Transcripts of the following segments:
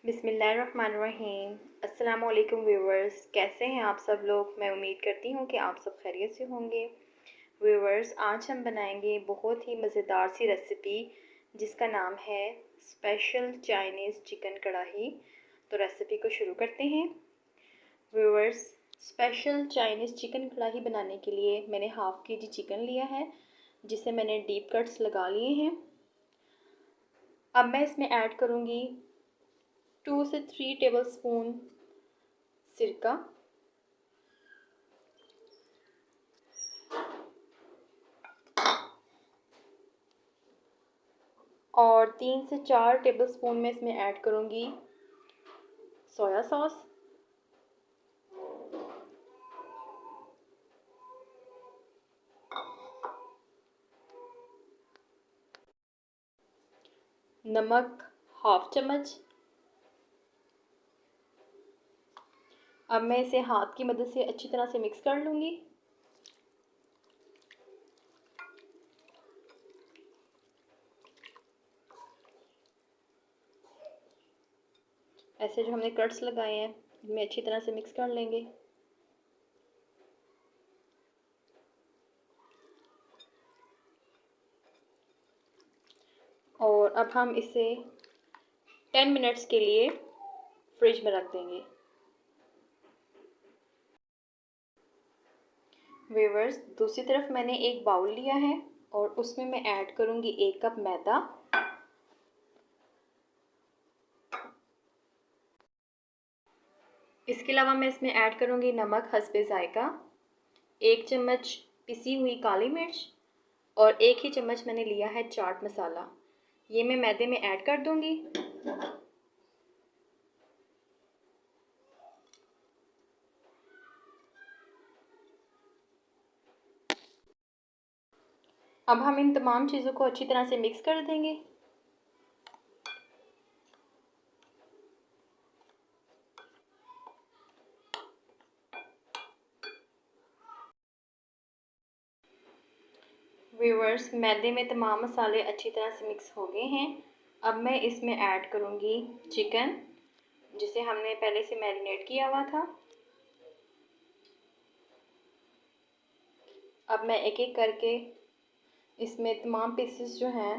बिस्मिल्लाहिर्रहमानिर्रहीम। अस्सलामुअलैकुम व्यूवर्स, कैसे हैं आप सब लोग। मैं उम्मीद करती हूँ कि आप सब खैरियत से होंगे। व्यूवर्स, आज हम बनाएंगे बहुत ही मज़ेदार सी रेसिपी जिसका नाम है स्पेशल चाइनीज़ चिकन कढ़ाई। तो रेसिपी को शुरू करते हैं। व्यूवर्स, स्पेशल चाइनीज़ चिकन कढ़ाई बनाने के लिए मैंने हाफ़ kg चिकन लिया है, जिसे मैंने डीप कट्स लगा लिए हैं। अब मैं इसमें ऐड करूँगी 2 से 3 टेबलस्पून सिरका और 3 से 4 टेबलस्पून में इसमें ऐड करूँगी सोया सॉस। नमक हाफ चम्मच। अब मैं इसे हाथ की मदद से अच्छी तरह से मिक्स कर लूँगी। ऐसे जो हमने कट्स लगाए हैं इनमें अच्छी तरह से मिक्स कर लेंगे। और अब हम इसे 10 मिनट्स के लिए फ्रिज में रख देंगे। व्यूअर्स, दूसरी तरफ मैंने एक बाउल लिया है और उसमें मैं ऐड करूँगी 1 कप मैदा। इसके अलावा मैं इसमें ऐड करूँगी नमक हस्बे ज़ायका, 1 चम्मच पिसी हुई काली मिर्च और 1 ही चम्मच मैंने लिया है चाट मसाला। ये मैं मैदे में ऐड कर दूँगी। अब हम इन तमाम चीज़ों को अच्छी तरह से मिक्स कर देंगे। व्यूअर्स, मैदे में तमाम मसाले अच्छी तरह से मिक्स हो गए हैं। अब मैं इसमें ऐड करूँगी चिकन, जिसे हमने पहले से मैरिनेट किया हुआ था। अब मैं एक एक करके इसमें तमाम पीसेस जो हैं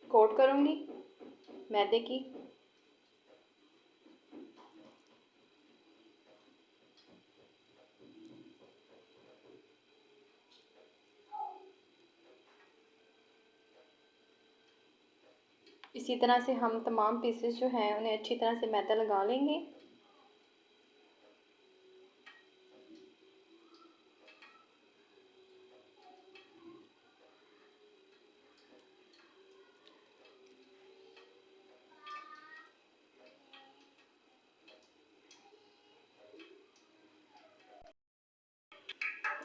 कोट करूँगी मैदे की। इसी तरह से हम तमाम पीसेस जो हैं उन्हें अच्छी तरह से मैदा लगा लेंगे।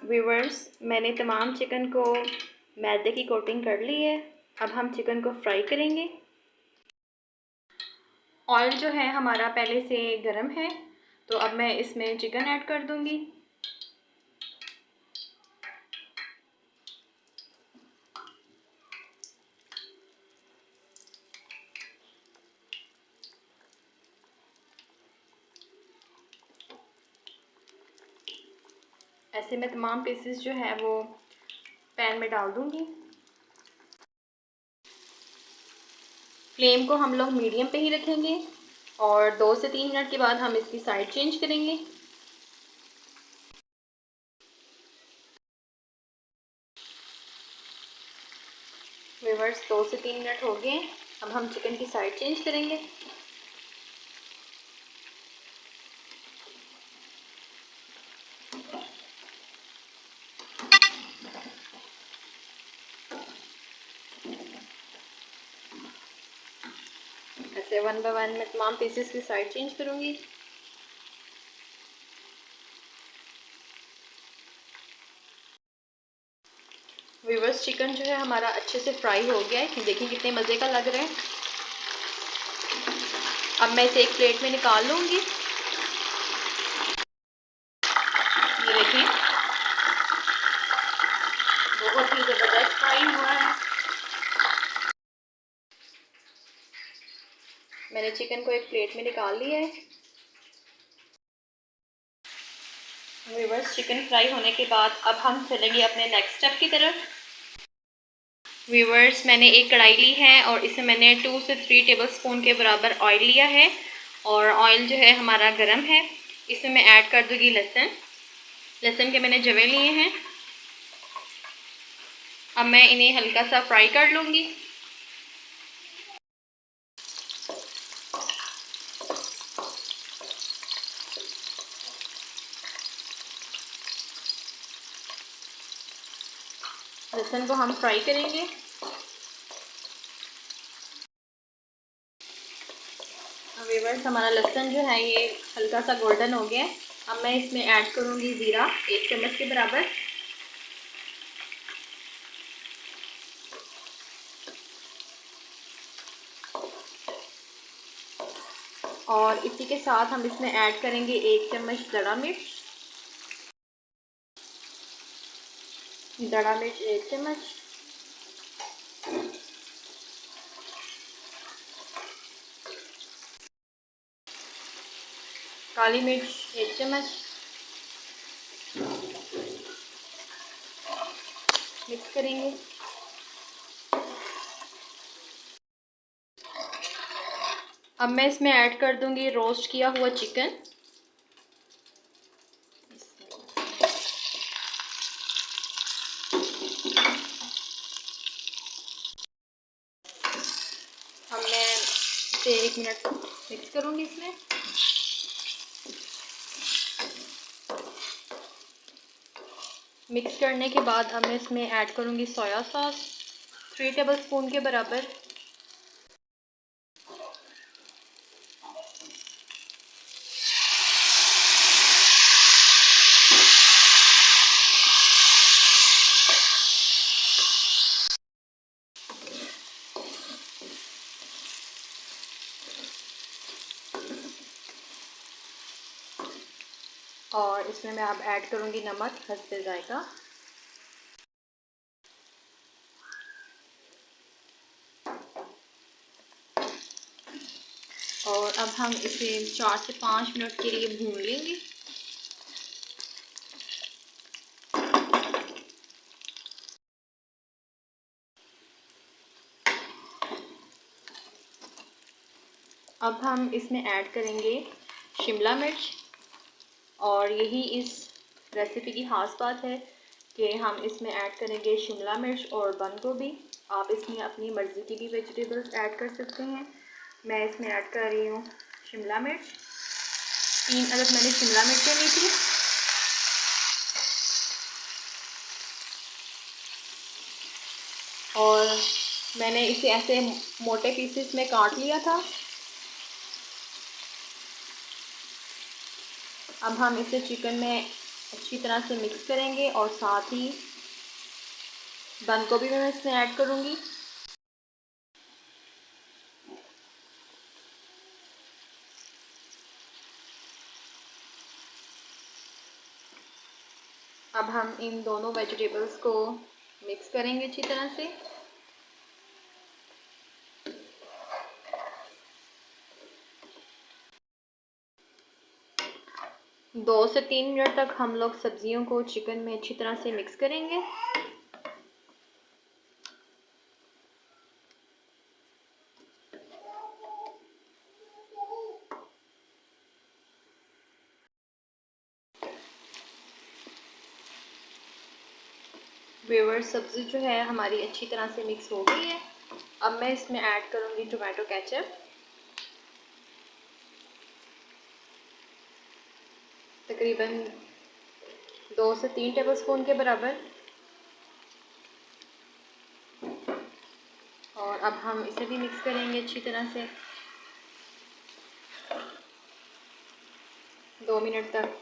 व्यूअर्स, मैंने तमाम चिकन को मैदे की कोटिंग कर ली है। अब हम चिकन को फ्राई करेंगे। ऑयल जो है हमारा पहले से गर्म है, तो अब मैं इसमें चिकन ऐड कर दूंगी। ऐसे मैं तमाम पीसेस जो है वो पैन में डाल दूंगी। फ्लेम को हम लोग मीडियम पे ही रखेंगे और 2 से 3 मिनट के बाद हम इसकी साइड चेंज करेंगे। व्यूअर्स, 2 से 3 मिनट हो गए। अब हम चिकन की साइड चेंज करेंगे। ऐसे 1 बाय 1 मैं तमाम पीसेस की साइड चेंज करूँगी। व्यूअर्स, चिकन जो है हमारा अच्छे से फ्राई हो गया है। देखिए कितने मज़े का लग रहा है। अब मैं इसे एक प्लेट में निकाल लूँगी। ये देखें, बहुत ही ज़बरदस्त फ्राई हुआ है। मैंने चिकन को एक प्लेट में निकाल लिया है। व्यूअर्स, चिकन फ्राई होने के बाद अब हम चलेंगे अपने नेक्स्ट स्टेप की तरफ। व्यूअर्स, मैंने एक कढ़ाई ली है और इसमें मैंने 2 से 3 टेबलस्पून के बराबर ऑयल लिया है और ऑयल जो है हमारा गर्म है। इसमें मैं ऐड कर दूँगी लहसुन के मैंने जवे लिए हैं। अब मैं इन्हें हल्का सा फ्राई कर लूँगी। लहसुन को हम फ्राई करेंगे। व्यूअर्स, हमारा लहसुन जो है ये हल्का सा गोल्डन हो गया है। अब मैं इसमें ऐड करूँगी ज़ीरा 1 चम्मच के बराबर। और इसी के साथ हम इसमें ऐड करेंगे 1 चम्मच दड़ा मिर्च। 1 चम्मच। काली मिर्च 1 चम्मच। मिक्स करेंगे। अब मैं इसमें ऐड कर दूंगी रोस्ट किया हुआ चिकन। अब मैं इसे 1 मिनट मिक्स करूंगी इसमें। मिक्स करने के बाद अब मैं इसमें ऐड करूंगी सोया सॉस 3 टेबलस्पून के बराबर। और इसमें मैं अब ऐड करूंगी नमक हस्बे जायका। और अब हम इसे 4 से 5 मिनट के लिए भून लेंगे। अब हम इसमें ऐड करेंगे शिमला मिर्च। और यही इस रेसिपी की ख़ास बात है कि हम इसमें ऐड करेंगे शिमला मिर्च और बंद गोभी। आप इसमें अपनी मर्ज़ी की भी वेजिटेबल्स ऐड कर सकते हैं। मैं इसमें ऐड कर रही हूँ शिमला मिर्च। 3 अदद मैंने शिमला मिर्चें ली थी। और मैंने इसे ऐसे मोटे पीसेस में काट लिया था। अब हम इसे चिकन में अच्छी तरह से मिक्स करेंगे और साथ ही बंद गोभी भी मैं इसमें ऐड करूँगी। अब हम इन दोनों वेजिटेबल्स को मिक्स करेंगे अच्छी तरह से। दो से 3 मिनट तक हम लोग सब्जियों को चिकन में अच्छी तरह से मिक्स करेंगे। व्यूअर्स, सब्ज़ी जो है हमारी अच्छी तरह से मिक्स हो गई है। अब मैं इसमें ऐड करूँगी टोमेटो केचप। तकरीबन 2 से 3 टेबलस्पून के बराबर। और अब हम इसे भी मिक्स करेंगे अच्छी तरह से 2 मिनट तक।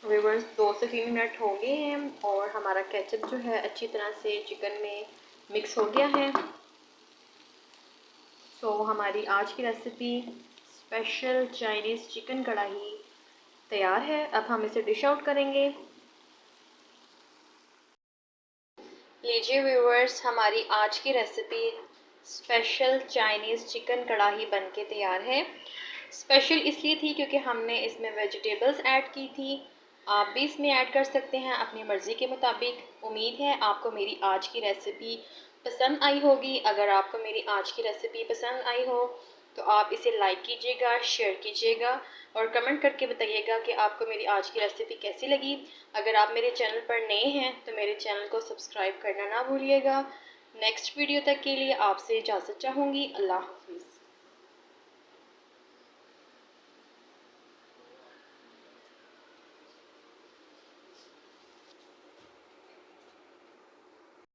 व्यूअर्स, 2 से 3 मिनट हो गए हैं और हमारा केचप जो है अच्छी तरह से चिकन में मिक्स हो गया है। हमारी आज की रेसिपी स्पेशल चाइनीज़ चिकन कढ़ाई तैयार है। अब हम इसे डिश आउट करेंगे। लीजिए व्यूवर्स, हमारी आज की रेसिपी स्पेशल चाइनीज़ चिकन कढ़ाई बनके तैयार है। स्पेशल इसलिए थी क्योंकि हमने इसमें वेजिटेबल्स ऐड की थी। आप भी इसमें ऐड कर सकते हैं अपनी मर्ज़ी के मुताबिक। उम्मीद है आपको मेरी आज की रेसिपी पसंद आई होगी। अगर आपको मेरी आज की रेसिपी पसंद आई हो तो आप इसे लाइक कीजिएगा, शेयर कीजिएगा और कमेंट करके बताइएगा कि आपको मेरी आज की रेसिपी कैसी लगी। अगर आप मेरे चैनल पर नए हैं तो मेरे चैनल को सब्सक्राइब करना ना भूलिएगा। नेक्स्ट वीडियो तक के लिए आपसे इजाज़त चाहूँगी। अल्लाह हाफ़िज़।